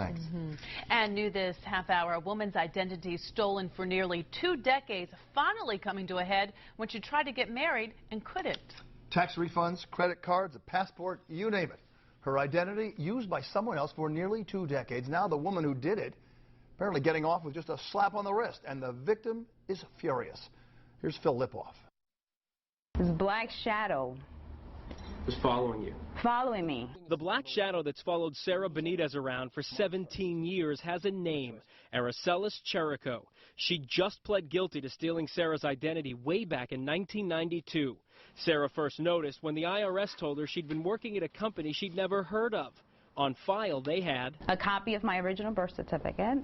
Thanks. And new this half hour, a woman's identity stolen for nearly 2 decades, finally coming to a head when she tried to get married and couldn't. Tax refunds, credit cards, a passport, you name it. Her identity used by someone else for nearly 2 decades. Now the woman who did it apparently getting off with just a slap on the wrist, and the victim is furious. Here's Phil Lipoff. This black shadow was following you. Following me. The black shadow that's followed Sarah Benitez around for 17 years has a name, Aracelis Cherico. She just pled guilty to stealing Sarah's identity way back in 1992. Sarah first noticed when the IRS told her she'd been working at a company she'd never heard of. On file, they had a copy of my original birth certificate,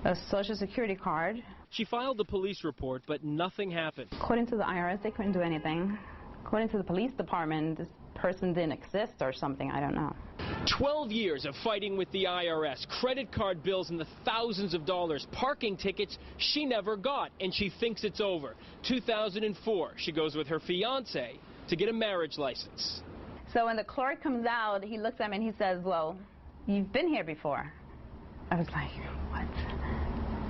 a social security card. She filed the police report, but nothing happened. According to the IRS, they couldn't do anything. According to the police department, this person didn't exist or something, I don't know. 12 years of fighting with the IRS, credit card bills in the thousands of dollars, parking tickets she never got, and she thinks it's over. 2004, she goes with her fiancé to get a marriage license. So when the clerk comes out, he looks at me and he says, well, you've been here before. I was like, what?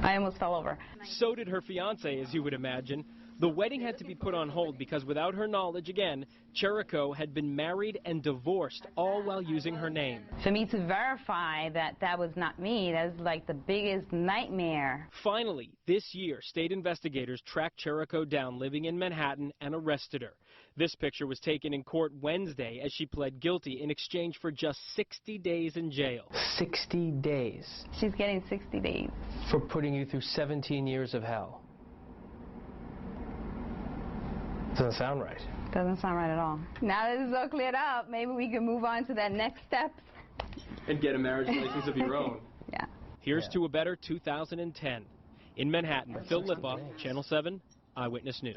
I almost fell over. So did her fiancé, as you would imagine. The wedding had to be put on hold because without her knowledge, again, Cherico had been married and divorced, all while using her name. For me to verify that that was not me, that was like the biggest nightmare. Finally, this year, state investigators tracked Cherico down living in Manhattan and arrested her. This picture was taken in court Wednesday as she pled guilty in exchange for just 60 days in jail. 60 days. She's getting 60 days. For putting you through 17 years of hell. Doesn't sound right. Doesn't sound right at all. Now that it's all cleared up, maybe we can move on to that next step. And get a marriage license of your own. Yeah. Here's to a better 2010. In Manhattan, Phil Lipoff, Channel 7, Eyewitness News.